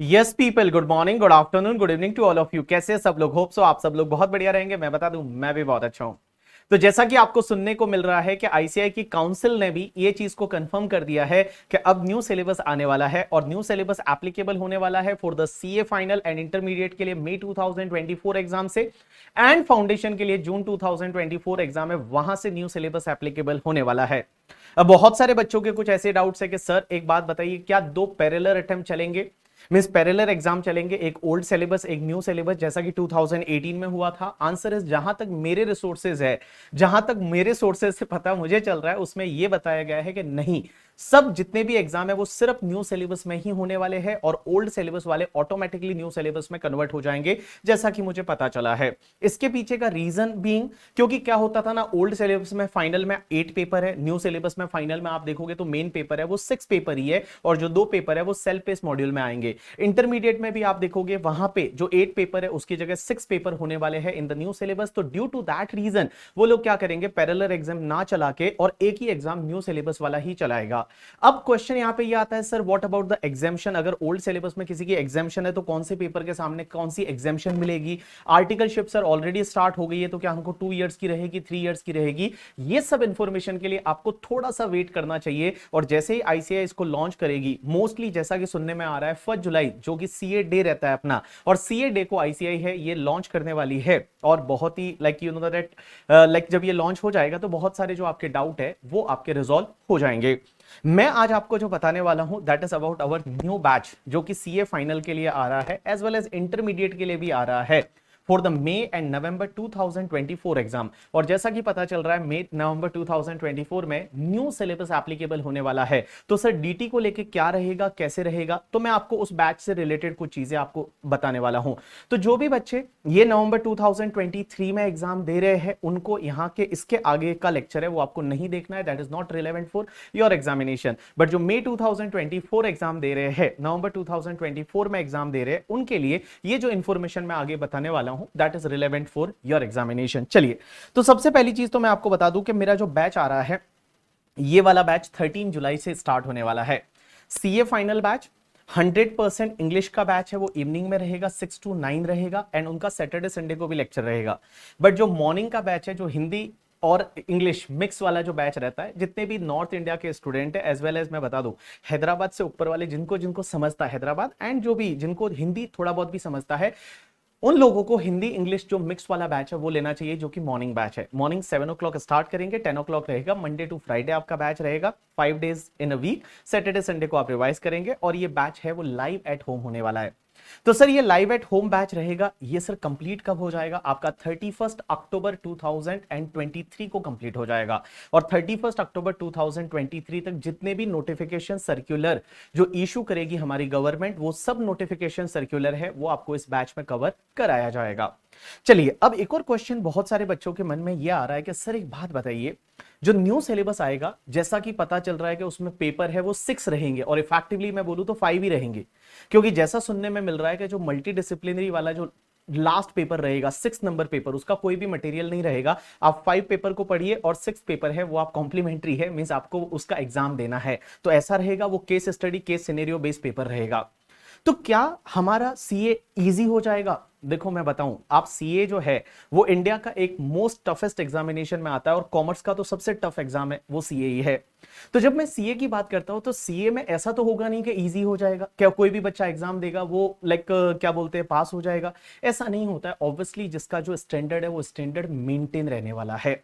Yes people, good morning, good afternoon, good evening to all of you. कैसे सब लोग? Hope so आप सब लोग बहुत बढ़िया रहेंगे। मैं बता दूं, मैं भी बहुत अच्छा हूं। तो जैसा कि आपको सुनने को मिल रहा है कि आईसीएआई की काउंसिल ने भी ये चीज को कंफर्म कर दिया है कि अब न्यू सिलेबस आने वाला है और न्यू सिलेबस एप्लीकेबल होने वाला है for the CA final and intermediate के लिए मई 2024 एग्जाम से, एंड फाउंडेशन के लिए जून 2024 एग्जाम है, वहां से न्यू सिलेबस एप्लीकेबल होने वाला है। अब बहुत सारे बच्चों के कुछ ऐसे डाउट्स है कि सर एक बात बताइए, क्या दो पैरेलल अटेम्प्ट चलेंगे? मींस पैरेलल एग्जाम चलेंगे, एक ओल्ड सिलेबस एक न्यू सिलेबस, जैसा कि 2018 में हुआ था? आंसर इज, जहां तक मेरे रिसोर्सेज है, जहां तक मेरे सोर्सेज से पता मुझे चल रहा है, उसमें यह बताया गया है कि नहीं, सब जितने भी एग्जाम है वो सिर्फ न्यू सिलेबस में ही होने वाले हैं और ओल्ड सिलेबस वाले ऑटोमेटिकली न्यू सिलेबस में कन्वर्ट हो जाएंगे, जैसा कि मुझे पता चला है। इसके पीछे का रीजन बीइंग, क्योंकि क्या होता था ना, ओल्ड सिलेबस में फाइनल में 8 पेपर है, न्यू सिलेबस में फाइनल में आप देखोगे तो मेन पेपर है वो 6 पेपर ही है, और जो 2 पेपर है वो सेल्फ पेस मॉड्यूल में आएंगे। इंटरमीडिएट में भी आप देखोगे वहां पे जो 8 पेपर है उसकी जगह 6 पेपर होने वाले हैं इन द न्यू सिलेबस। तो ड्यू टू दैट रीजन वो लोग क्या करेंगे, पैरेलल एग्जाम ना चला के और एक ही एग्जाम न्यू सिलेबस वाला ही चलाएगा। अब क्वेश्चन यहां पे ये आता है, सर व्हाट अबाउट द एग्जामेशन? अगर ओल्ड सिलेबस में किसी की एग्जामेशन है तो कौन से पेपर के सामने कौन सी एग्जामेशन मिलेगी? आर्टिकलशिप सर ऑलरेडी स्टार्ट हो गई है, तो क्या हमको 2 इयर्स की रहेगी, 3 इयर्स की रहेगी? ये सब इंफॉर्मेशन के लिए आपको थोड़ा सा वेट करना चाहिए। और जैसे ही आईसीएआई इसको लॉन्च करेगी, मोस्टली जैसा कि सुनने में आ रहा है 1 जुलाई जो कि सीए डे रहता है अपना, और सीए डे को आईसीएआई है ये लॉन्च करने वाली है। और बहुत ही like you know that, like जब ये लॉन्च हो जाएगा तो बहुत सारे जो आपके डाउट है वो आपके रिजॉल्व हो जाएंगे। मैं आज आपको जो बताने वाला हूं that is about our new batch जो कि सीए फाइनल के लिए आ रहा है एज वेल एज इंटरमीडिएट के लिए भी आ रहा है for the May and November 2024 exam. और जैसा कि पता चल रहा है मई नवंबर 2024 में न्यू सिलेबस एप्लीकेबल होने वाला है। तो सर डीटी को लेके क्या रहेगा, कैसे रहेगा, तो मैं आपको उस बैच से रिलेटेड कुछ चीजें आपको बताने वाला हूं। तो जो भी बच्चे ये नवंबर 2023 में एग्जाम दे रहे हैं उनको यहाँ के इसके आगे का लेक्चर है वो आपको नहीं देखना है, that is not relevant for your examination. But जो मई 2024 एग्जाम दे रहे हैं, नवंबर 2024 में एग्जाम दे रहे हैं, उनके लिए ये जो इंफॉर्मेशन मैं आगे बताने वाला हूं that is relevant for your examination. चलिए, तो सबसे पहली चीज तो मैं आपको बता दूं कि मेरा जो बैच आ रहा है ये वाला बैच 13 जुलाई से स्टार्ट होने वाला है। सीए फाइनल बैच 100% इंग्लिश का बैच है, वो इवनिंग में रहेगा, 6 to 9 रहेगा, एंड उनका सैटरडे संडे को भी लेक्चर रहेगा। बट जो मॉर्निंग का बैच है, जो हिंदी और इंग्लिश मिक्स वाला जो बैच रहता है, जितने भी नॉर्थ इंडिया के स्टूडेंट है एज वेल एज मैं बता दूं हैदराबाद से ऊपर वाले, जिनको जिनको समझता है हैदराबाद, एंड जो भी जिनको हिंदी थोड़ा बहुत भी समझता है, उन लोगों को हिंदी इंग्लिश जो मिक्स वाला बैच है वो लेना चाहिए, जो कि मॉर्निंग बैच है। मॉर्निंग 7 o'clock स्टार्ट करेंगे, 10 o'clock रहेगा, मंडे टू फ्राइडे आपका बैच रहेगा, 5 days in a week, Saturday Sunday को आप रिवाइज करेंगे। और ये बैच है वो लाइव एट होम होने वाला है। तो सर ये लाइव एट होम बैच रहेगा, ये सर कंप्लीट कब हो जाएगा? आपका 31 अक्टूबर 2023 को कंप्लीट हो जाएगा। और 31 अक्टूबर 2023 तक जितने भी नोटिफिकेशन सर्कुलर जो इशू करेगी हमारी गवर्नमेंट, वो सब नोटिफिकेशन सर्कुलर है वो आपको इस बैच में कवर कराया जाएगा। चलिए, अब एक और क्वेश्चन बहुत सारे बच्चों के मन में यह आ रहा है कि सर एक बात बताइए, जो न्यू सिलेबस आएगा, जैसा कि पता चल रहा है कि उसमें पेपर है वो 6 रहेंगे, और इफेक्टिवली मैं बोलूं तो 5 ही रहेंगे, क्योंकि जैसा सुनने में मिल रहा है कि जो मल्टी डिसिप्लिनरी वाला जो लास्ट पेपर रहेगा 6 नंबर पेपर, उसका कोई भी मटेरियल नहीं रहेगा। आप 5 पेपर को पढ़िए और 6 पेपर है वो आप कॉम्प्लीमेंट्री है, मींस आपको उसका एग्जाम देना है। तो ऐसा रहेगा, वो case study case scenario based paper रहेगा। तो क्या हमारा सीए इजी हो जाएगा? देखो मैं बताऊं, आप सीए जो है वो इंडिया का एक मोस्ट टफेस्ट एग्जामिनेशन में आता है, और कॉमर्स का तो सबसे टफ एग्जाम है वो सीए ही है। तो जब मैं सीए की बात करता हूं तो सीए में ऐसा तो होगा नहीं कि इजी हो जाएगा, क्या कोई भी बच्चा एग्जाम देगा वो लाइक क्या बोलते हैं पास हो जाएगा? ऐसा नहीं होता है। ऑब्वियसली जिसका जो स्टैंडर्ड है वो स्टैंडर्ड मेंटेन रहने वाला है।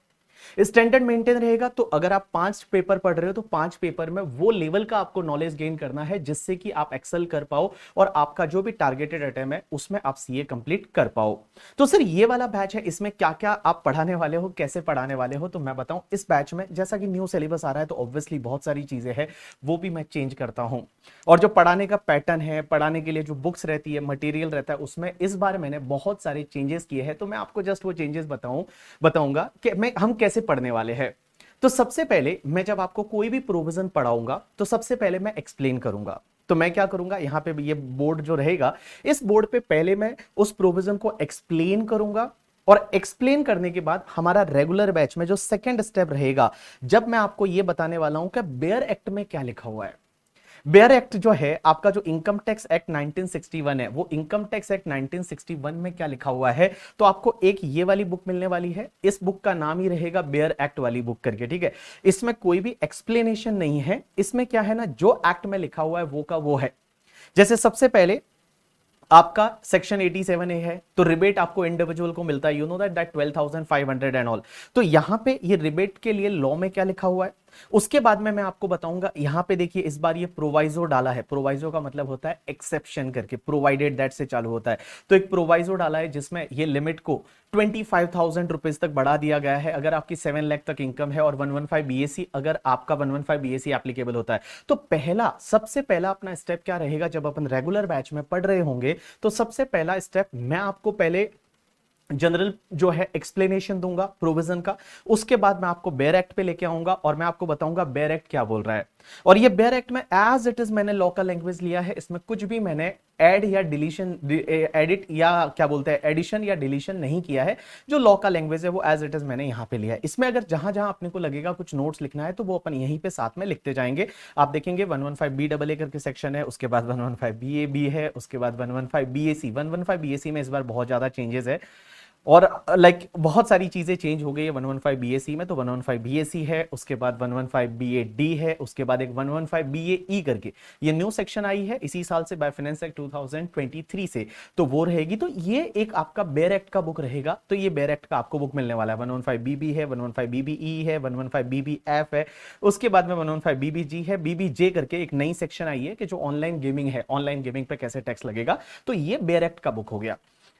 स्टैंडर्ड मेंटेन रहेगा, तो अगर आप 5 पेपर पढ़ रहे हो तो 5 पेपर में वो लेवल का आपको नॉलेज गेन करना है जिससे कि आप एक्सेल कर पाओ और आपका जो भी टारगेटेड अटेम्प्ट है उसमें आप सीए कंप्लीट कर पाओ। तो सर ये वाला बैच है, इसमें क्या क्या आप पढ़ाने वाले हो, कैसे पढ़ाने वाले हो? तो मैं बताऊं, इस बैच में जैसा कि न्यू सिलेबस आ रहा है तो ऑब्वियसली बहुत सारी चीजें हैं वो भी मैं चेंज करता हूं, और जो पढ़ाने का पैटर्न है, पढ़ाने के लिए जो बुक्स रहती है, मटेरियल रहता है, उसमें इस बार मैंने बहुत सारे चेंजेस किए हैं। तो मैं आपको जस्ट वो चेंजेस बताऊंगा कि हम कैसे पढ़ने वाले हैं। तो सबसे पहले मैं जब आपको कोई भी प्रोविजन पढ़ाऊंगा तो सबसे पहले मैं एक्सप्लेन करूंगा। तो मैं क्या करूंगा, यहां पे ये बोर्ड जो रहेगा, इस बोर्ड पे पहले मैं उस प्रोविजन को एक्सप्लेन करूंगा, और एक्सप्लेन करने के बाद हमारा रेगुलर बैच में जो सेकंड स्टेप रहेगा, जब मैं आपको यह बताने वाला हूं कि बेयर एक्ट में क्या लिखा हुआ है। बेयर एक्ट जो है आपका, जो इनकम टैक्स एक्ट 1961 है, वो इनकम टैक्स एक्ट 1961 में क्या लिखा हुआ है, तो आपको एक ये वाली बुक मिलने वाली है। इस बुक का नाम ही रहेगा बेयर एक्ट वाली बुक करके, ठीक है। इसमें कोई भी एक्सप्लेनेशन नहीं है, इसमें क्या है ना, जो एक्ट में लिखा हुआ है वो का वो है। जैसे सबसे पहले आपका सेक्शन 87A है, तो रिबेट आपको इंडिविजुअल को मिलता है, you know that 12,500 and all. तो यहां पे ये रिबेट के लिए लॉ में क्या लिखा हुआ है, उसके बाद में मैं आपको बताऊंगा। यहां पे देखिए इस बार ये प्रोवाइजो डाला है, प्रोवाइजो का मतलब होता है एक्सेप्शन करके, प्रोवाइडेड दैट से चालू होता है। तो एक प्रोवाइजो डाला है जिसमें ये लिमिट को 25,000 रुपीज तक बढ़ा दिया गया है, अगर आपकी 7 लाख तक इनकम है, और 115 बीएससी, अगर आपका 115 बीएससी एप्लीकेबल होता है। तो पहला, सबसे पहला अपना स्टेप क्या रहेगा, जब अपन रेगुलर बैच में पढ़ रहे होंगे, तो सबसे पहला स्टेप मैं आपको पहले जनरल जो है एक्सप्लेनेशन दूंगा प्रोविजन का, उसके बाद मैं आपको बेयर एक्ट पे लेके आऊंगा और मैं आपको बताऊंगा बेयर एक्ट क्या बोल रहा है। और ये बेयर एक्ट में एज इट इज मैंने लॉ का लैंग्वेज लिया है, इसमें कुछ भी मैंने ऐड या डिलीशन, एडिट या क्या बोलते हैं एडिशन या डिलीशन नहीं किया है। जो लॉ का लैंग्वेज है वो एज इट इज मैंने यहां पे लिया है। इसमें अगर जहां जहां अपने को लगेगा कुछ नोट्स लिखना है तो वो अपन यहीं पे साथ में लिखते जाएंगे। आप देखेंगे 115BAA करके सेक्शन है, उसके बाद 115BAB है, उसके बाद 115BAC। 115BAC में इस बार बहुत ज्यादा चेंजेस है और लाइक बहुत सारी चीजें चेंज हो गई है 115BAC में। तो 115BAC है, उसके बाद 115BAD है, उसके बाद एक 115BAE करके ये न्यू सेक्शन आई है इसी साल से, बाय फाइनेंस एक्ट 2023 से, तो वो रहेगी। तो ये एक आपका बेयर एक्ट का बुक रहेगा। तो ये बेयर एक्ट का आपको बुक मिलने वाला है। 115BB है, 115BBE है, 115BBF है, उसके बाद में 115BBG है, BBJ करके एक नई सेक्शन आई है कि जो ऑनलाइन गेमिंग है, ऑनलाइन गेमिंग पे कैसे टैक्स लगेगा। तो ये बेयर एक्ट का बुक हो गया।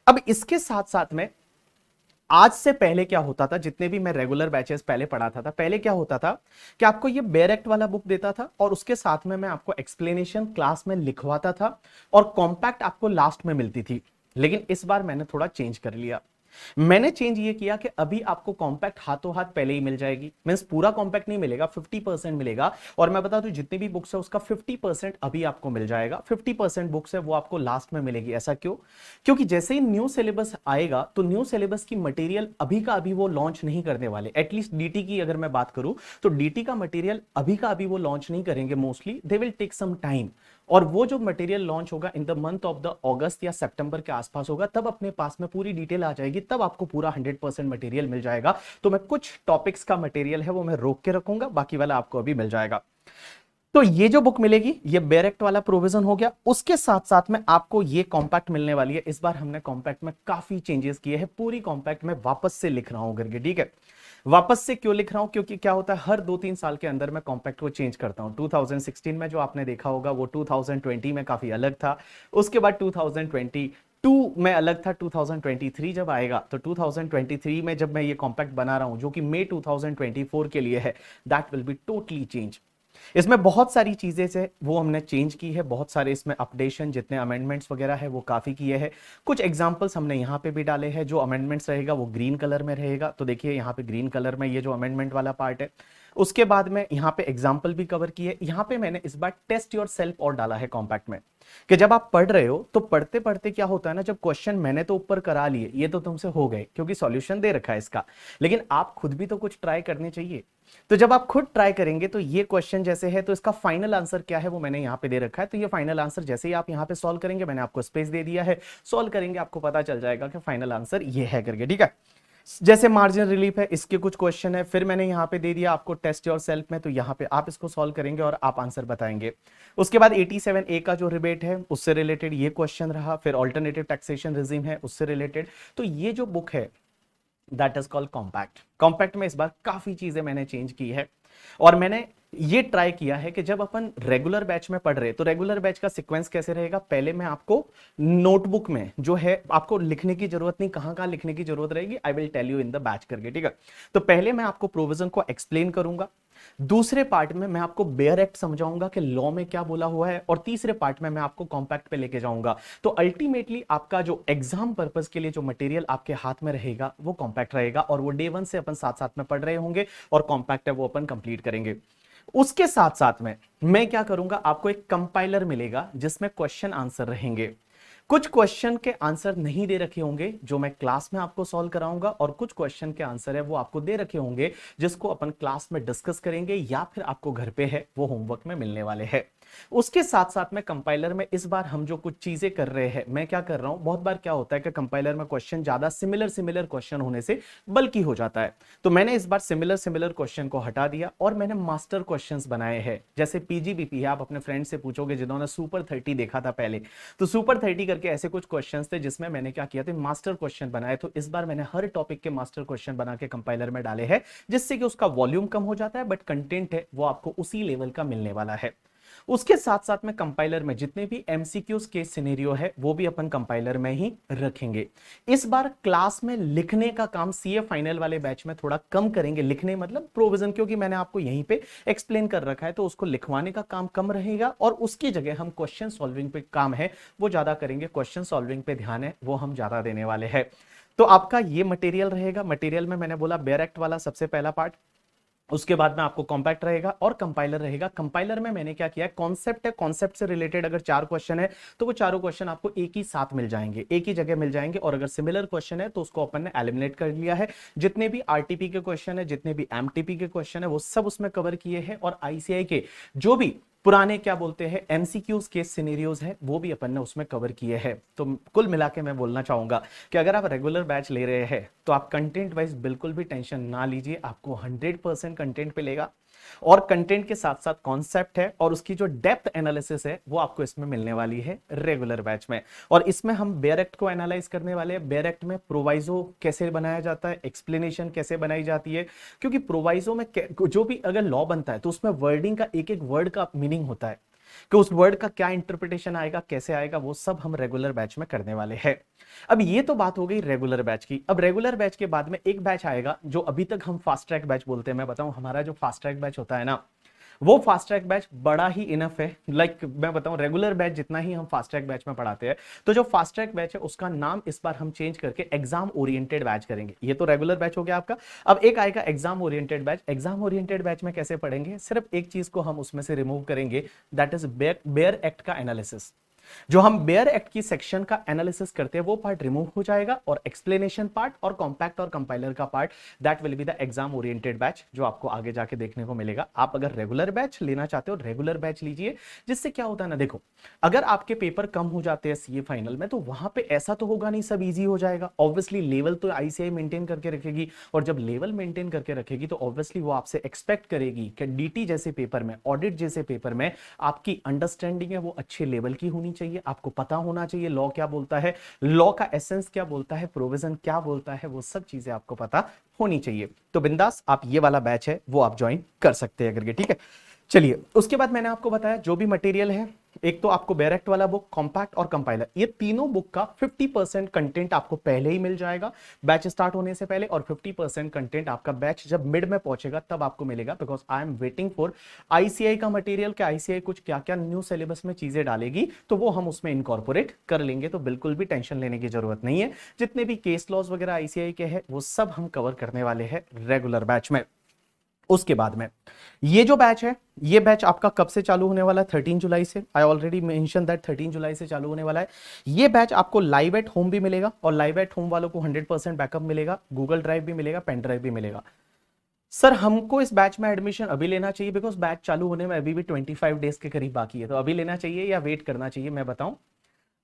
अब इसके साथ साथ में आज से पहले क्या होता था, जितने भी मैं रेगुलर बैचेस पहले पढ़ाता था, पहले क्या होता था कि आपको ये बेयर एक्ट वाला बुक देता था और उसके साथ में मैं आपको एक्सप्लेनेशन क्लास में लिखवाता था और कॉम्पैक्ट आपको लास्ट में मिलती थी। लेकिन इस बार मैंने थोड़ा चेंज कर लिया। मैंने चेंज ये किया कि अभी आपको कॉम्पैक्ट हाथों हाथ पहले ही मिल जाएगी। मींस पूरा कॉम्पैक्ट नहीं मिलेगा, 50% मिलेगा। और मैं बता दूं जितनी भी बुक्स है उसका 50% अभी आपको मिल जाएगा, 50% बुक्स है वो आपको लास्ट में मिलेगी। ऐसा क्यों? क्योंकि जैसे ही न्यू सिलेबस आएगा तो न्यू सिलेबस की मटेरियल अभी का अभी वो लॉन्च नहीं करने वाले। एटलीस्ट डीटी की अगर मैं बात करूं तो डीटी का मटेरियल अभी का अभी वो लॉन्च नहीं करेंगे, mostly they will take some time. और वो जो मटेरियल लॉन्च होगा in the month of the August या सितंबर के आसपास होगा, तब अपने पास में पूरी डिटेल आ जाएगी, तब आपको पूरा 100% मटेरियल मिल जाएगा। तो मैं कुछ टॉपिक्स का मटेरियल है वो मैं रोक के रखूंगा, बाकी वाला आपको अभी मिल जाएगा। तो ये जो बुक मिलेगी ये बेयर एक्ट वाला प्रोविजन हो गया। उसके साथ साथ में आपको ये कॉम्पैक्ट मिलने वाली है। इस बार हमने कॉम्पैक्ट में काफी चेंजेस किए हैं, पूरी कॉम्पैक्ट में वापस से लिख रहा हूं करके, ठीक है। वापस से क्यों लिख रहा हूं? क्योंकि क्या होता है हर 2-3 साल के अंदर मैं कॉम्पैक्ट को चेंज करता हूं। 2016 में जो आपने देखा होगा वो 2020 में काफी अलग था, उसके बाद 2022 में अलग था। 2023 जब आएगा तो 2023 में जब मैं ये कॉम्पैक्ट बना रहा हूं जो कि मई 2024 के लिए है, that will be totally change. इसमें बहुत सारी चीजें से वो हमने चेंज की है, बहुत सारे इसमें अपडेशन, जितने अमेंडमेंट्स वगैरह है वो काफी किए हैं। कुछ एग्जांपल्स हमने यहाँ पे भी डाले हैं। जो अमेंडमेंट्स रहेगा वो ग्रीन कलर में रहेगा, तो देखिए यहाँ पे ग्रीन कलर में ये जो अमेंडमेंट वाला पार्ट है। उसके बाद में यहाँ पे एग्जाम्पल भी कवर किए। यहाँ पे मैंने इस बार टेस्ट योर सेल्फ और डाला है कॉम्पैक्ट में, कि जब आप पढ़ रहे हो तो पढ़ते पढ़ते क्या होता है ना, जब क्वेश्चन मैंने तो ऊपर करा लिए, ये तो तुमसे हो गए क्योंकि सॉल्यूशन दे रखा है इसका, लेकिन आप खुद भी तो कुछ ट्राई करने चाहिए। तो जब आप खुद ट्राई करेंगे तो ये क्वेश्चन जैसे है तो इसका फाइनल आंसर क्या है वो मैंने यहाँ पे दे रखा है। तो ये फाइनल आंसर जैसे ही आप यहाँ पे सॉल्व करेंगे, मैंने आपको स्पेस दे दिया है, सॉल्व करेंगे आपको पता चल जाएगा कि फाइनल आंसर ये है करके, ठीक है। जैसे मार्जिन रिलीफ है, इसके कुछ क्वेश्चन है, फिर मैंने यहाँ पे दे दिया आपको टेस्ट योर सेल्फ में, तो यहाँ पे आप इसको सॉल्व करेंगे और आप आंसर बताएंगे। उसके बाद 87A का जो रिबेट है उससे रिलेटेड ये क्वेश्चन रहा, फिर ऑल्टरनेटिव टैक्सेशन रिजीम है उससे रिलेटेड। तो ये जो बुक है that is called compact. Compact में इस बार काफी चीजें मैंने चेंज की है और मैंने ये ट्राई किया है कि जब अपन रेगुलर बैच में पढ़ रहे तो रेगुलर बैच का सीक्वेंस कैसे रहेगा। पहले मैं आपको नोटबुक में जो है आपको लिखने की जरूरत नहीं, कहां लिखने की जरूरत रहेगी, I will tell you in the batch करके, ठीक है। तो पहले मैं आपको प्रोविजन को एक्सप्लेन करूंगा, दूसरे पार्ट में मैं आपको बेयर एक्ट समझाऊंगा कि लॉ में क्या बोला हुआ है, और तीसरे पार्ट में मैं आपको कॉम्पैक्ट पे लेके जाऊंगा। तो अल्टीमेटली आपका जो एग्जाम पर्पस के लिए जो मटेरियल आपके हाथ में रहेगा वो कॉम्पैक्ट रहेगा, और वो डे 1 से अपन साथ साथ में पढ़ रहे होंगे और कॉम्पैक्ट है वो अपन कंप्लीट करेंगे। उसके साथ साथ में मैं क्या करूंगा, आपको एक कंपाइलर मिलेगा जिसमें क्वेश्चन आंसर रहेंगे। कुछ क्वेश्चन के आंसर नहीं दे रखे होंगे जो मैं क्लास में आपको सॉल्व कराऊंगा, और कुछ क्वेश्चन के आंसर है वो आपको दे रखे होंगे जिसको अपन क्लास में डिस्कस करेंगे या फिर आपको घर पे है वो होमवर्क में मिलने वाले हैं। उसके साथ साथ में कंपाइलर में इस बार हम जो कुछ चीजें कर रहे हैं, मैं क्या कर रहा हूं, बहुत बार क्या होता है कि कंपाइलर में क्वेश्चन ज्यादा सिमिलर क्वेश्चन होने से बल्कि हो जाता है। तो मैंने इस बार सिमिलर क्वेश्चन को हटा दिया और मैंने मास्टर क्वेश्चंस बनाए हैं। जैसे पीजीबीपी है, आप अपने फ्रेंड से पूछोगे जिन्होंने सुपर 30 देखा था पहले, तो सुपर 30 करके ऐसे कुछ क्वेश्चंस थे जिसमें मैंने क्या किया था, मास्टर क्वेश्चन बनाए। तो इस बार मैंने हर टॉपिक के मास्टर क्वेश्चन बना के कंपाइलर में डाले हैं, जिससे कि उसका वॉल्यूम कम हो जाता है बट कंटेंट है वो आपको उसी लेवल का मिलने वाला है। उसके साथ साथ में कंपाइलर में जितने भी एमसीक्यूज के सिनेरियो है वो भी अपन कंपाइलर में ही रखेंगे। इस बार क्लास में लिखने का काम सीए फाइनल वाले बैच में थोड़ा कम करेंगे, लिखने मतलब प्रोविजन, क्योंकि मैंने आपको यहीं पे एक्सप्लेन कर रखा है तो उसको लिखवाने का काम कम रहेगा और उसकी जगह हम क्वेश्चन सॉल्विंग पे काम है वो ज्यादा करेंगे। क्वेश्चन सॉल्विंग पे ध्यान है वो हम ज्यादा देने वाले हैं। तो आपका ये मटेरियल रहेगा। मटेरियल में मैंने बोला बेयर एक्ट वाला सबसे पहला पार्ट, उसके बाद में आपको कॉम्पैक्ट रहेगा और कंपाइलर रहेगा। कंपाइलर में मैंने क्या किया है, कॉन्सेप्ट है, कॉन्सेप्ट से रिलेटेड अगर 4 क्वेश्चन है तो वो चारों क्वेश्चन आपको एक ही साथ मिल जाएंगे, एक ही जगह मिल जाएंगे। और अगर सिमिलर क्वेश्चन है तो उसको अपन ने एलिमिनेट कर लिया है। जितने भी आरटीपी के क्वेश्चन है, जितने भी एमटीपी के क्वेश्चन है वो सब उसमें कवर किए हैं। और आईसीआई के जो भी पुराने क्या बोलते हैं एमसीक्यूज के सिनेरियोज है वो भी अपन ने उसमें कवर किए हैं। तो कुल मिला के मैं बोलना चाहूंगा कि अगर आप रेगुलर बैच ले रहे हैं तो आप कंटेंट वाइज बिल्कुल भी टेंशन ना लीजिए, आपको 100% कंटेंट मिलेगा। और कंटेंट के साथ साथ कॉन्सेप्ट है और उसकी जो डेप्थ एनालिसिस है वो आपको इसमें मिलने वाली है रेगुलर बैच में। और इसमें हम बेयर एक्ट को एनालाइज करने वाले हैं। बेयर एक्ट में प्रोवाइजो कैसे बनाया जाता है, एक्सप्लेनेशन कैसे बनाई जाती है, क्योंकि प्रोवाइजो में जो भी अगर लॉ बनता है तो उसमें वर्डिंग का एक एक वर्ड का मीनिंग होता है कि उस वर्ड का क्या इंटरप्रिटेशन आएगा, कैसे आएगा, वो सब हम रेगुलर बैच में करने वाले हैं। अब ये तो बात हो गई रेगुलर बैच की। अब रेगुलर बैच के बाद में एक बैच आएगा जो अभी तक हम फास्ट ट्रैक बैच बोलते हैं। मैं बताऊं हमारा जो फास्ट ट्रैक बैच होता है ना, वो फास्ट ट्रैक बैच बड़ा ही इनफ है। लाइक मैं बताऊं रेगुलर बैच जितना ही हम फास्ट ट्रैक बैच में पढ़ाते हैं, तो जो फास्ट ट्रैक बैच है उसका नाम इस बार हम चेंज करके एग्जाम ओरिएंटेड बैच करेंगे। ये तो रेगुलर बैच हो गया आपका। अब एक आएगा exam oriented batch. Exam oriented batch में कैसे पढ़ेंगे, सिर्फ एक चीज को हम उसमें से रिमूव करेंगे, दैट इज बेयर एक्ट का एनालिसिस। जो हम बेयर एक्ट की सेक्शन का एनालिसिस करते हैं वो पार्ट रिमूव हो जाएगा और एक्सप्लेनेशन पार्ट और कॉम्पैक्ट और कंपाइलर का part, that will be the exam oriented batch जो आपको आगे जाके देखने को मिलेगा। आप अगर रेगुलर बैच लेना चाहते हो रेगुलर बैच लीजिए। जिससे क्या होता है ना, देखो अगर आपके पेपर कम हो जाते हैं सीए फाइनल में तो वहां पे ऐसा तो होगा नहीं सब इजी हो जाएगा। ऑब्वियसली लेवल तो आईसीआई मेंटेन करके रखेगी, और जब लेवल मेंटेन करके रखेगी तो ऑब्वियसली वो आपसे एक्सपेक्ट करेगी कि डीटी जैसे पेपर में, ऑडिट जैसे पेपर में आपकी अंडरस्टैंडिंग है वो अच्छे लेवल की होनी चाहिए। आपको पता होना चाहिए लॉ क्या बोलता है, लॉ का एसेंस क्या बोलता है, प्रोविजन क्या बोलता है, वो सब चीजें आपको पता होनी चाहिए। तो बिंदास आप ये वाला बैच है वो आप ज्वाइन कर सकते हैं करके, ठीक है। चलिए उसके बाद मैंने आपको बताया जो भी मटेरियल है, एक तो आपको बेयर एक्ट वाला बुक, कॉम्पैक्ट और कंपाइलर, ये तीनों बुक का 50% कंटेंट आपको पहले ही मिल जाएगा बैच स्टार्ट होने से पहले, और 50% कंटेंट आपका बैच जब मिड में पहुंचेगा तब आपको मिलेगा। Because I am waiting for ICI का मटेरियल कि आईसीआई कुछ क्या क्या न्यू सिलेबस में चीजें डालेगी तो वो हम उसमें इनकॉर्पोरेट कर लेंगे। तो बिल्कुल भी टेंशन लेने की जरूरत नहीं है। जितने भी केस लॉज वगैरह आईसीआई के हैं वो सब हम कवर करने वाले हैं रेगुलर बैच में। उसके बाद में ये जो बैच है, ये बैच आपका कब से चालू होने वाला है, 13 जुलाई से। आई ऑलरेडी मेंशन दैट 13 जुलाई से चालू होने वाला है। ये बैच आपको लाइव एट होम भी मिलेगा, और लाइव एट होम वालों को 100% बैकअप मिलेगा, गूगल ड्राइव भी मिलेगा, पेन ड्राइव भी मिलेगा। सर हमको इस बैच में एडमिशन अभी लेना चाहिए बिकॉज बैच चालू होने में अभी भी 25 डेज के करीब बाकी है, तो अभी लेना चाहिए या वेट करना चाहिए, मैं बताऊं।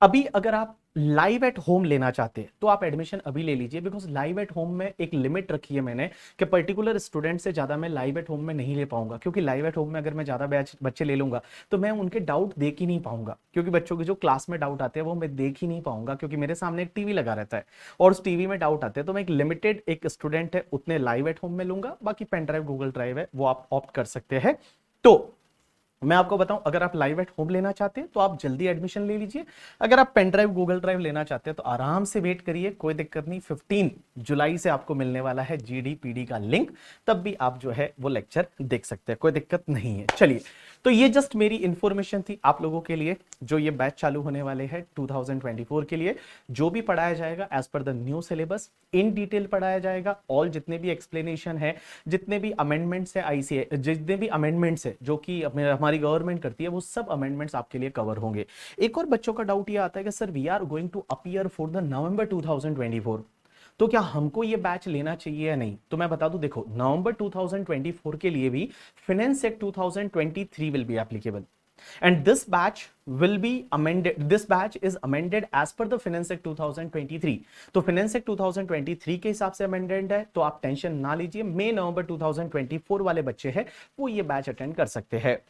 अभी अगर आप लाइव एट होम लेना चाहते हैं तो आप एडमिशन अभी ले लीजिए, बिकॉज लाइव एट होम में एक लिमिट रखी है मैंने कि पर्टिकुलर स्टूडेंट से ज्यादा मैं लाइव एट होम में नहीं ले पाऊंगा। क्योंकि लाइव एट होम में अगर मैं ज्यादा बैच बच्चे ले लूंगा तो मैं उनके डाउट देख ही नहीं पाऊंगा, क्योंकि बच्चों के जो क्लास में डाउट आते हैं वो मैं देख ही नहीं पाऊंगा, क्योंकि मेरे सामने एक टीवी लगा रहता है और उस टीवी में डाउट आते हैं। तो मैं एक लिमिटेड एक स्टूडेंट है उतने लाइव एट होम में लूंगा, बाकी पेन ड्राइव गूगल ड्राइव है वो आप ऑप्ट कर सकते हैं। तो मैं आपको बताऊं अगर आप लाइव एट होम लेना चाहते हैं तो आप जल्दी एडमिशन ले लीजिए। अगर आप पेन ड्राइव गूगल ड्राइव लेना चाहते हैं तो आराम से वेट करिए, कोई दिक्कत नहीं। 15 जुलाई से आपको मिलने वाला है जीडीपीडी का लिंक, तब भी आप जो है वो लेक्चर देख सकते हैं, कोई दिक्कत नहीं है। चलिए तो ये जस्ट मेरी इंफॉर्मेशन थी आप लोगों के लिए। जो ये बैच चालू होने वाले हैं 2024 के लिए, जो भी पढ़ाया जाएगा as per the new syllabus in detail पढ़ाया जाएगा। ऑल जितने भी एक्सप्लेनेशन है, जितने भी अमेंडमेंट्स है आईसीए, जितने भी अमेंडमेंट्स है जो कि हमारी हमारी गवर्नमेंट करती है वो सब अमेंडमेंट्स आपके लिए कवर होंगे। एक और बच्चों का डाउट ये आता है कि sir we are going to appear for the November 2024, तो क्या हमको ये बैच लेना चाहिए या नहीं? तो मैं बता दूं, देखो नवंबर 2024 के लिए भी finance act 2023 will be applicable and this batch will be amended, this batch is amended as per the finance act 2023। तो finance act 2023 के हिसाब से amended है, तो आप टेंशन ना लीजिए, मई नवंबर 2024 वाले बच्चे हैं वो ये बैच अटेंड कर सकते हैं।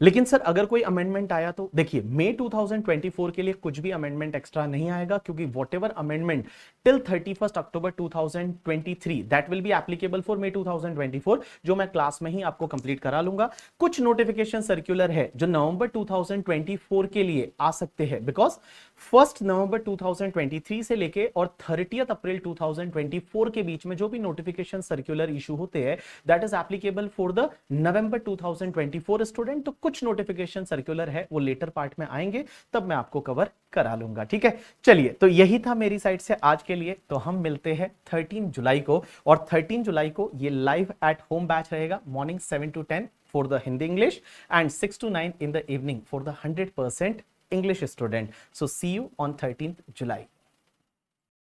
लेकिन सर अगर कोई अमेंडमेंट आया तो देखिए मई 2024 के लिए कुछ भी अमेंडमेंट एक्स्ट्रा नहीं आएगा, क्योंकि whatever amendment till 31 October 2023 that will be applicable for May 2024, जो मैं क्लास में ही आपको कंप्लीट करा लूंगा। कुछ नोटिफिकेशन सर्कुलर है जो नवंबर 2024 के लिए आ सकते हैं, बिकॉज 1 नवंबर 2023 से लेके और 30 अप्रैल 2024 के बीच में जो भी नोटिफिकेशन सर्कुलर इशू होते हैं that is applicable for the November 2024 student. तो कुछ नोटिफिकेशन सर्कुलर है वो लेटर पार्ट में आएंगे, तब मैं आपको कवर करा लूंगा, ठीक है। चलिए, तो यही था मेरी साइड से आज के लिए। तो हम मिलते हैं 13 जुलाई को, और 13 जुलाई को ये लाइव एट होम बैच रहेगा, morning 7 to 10 for the Hindi English and 6 to 9 in the evening for the 100% English student. So see you on 13th July.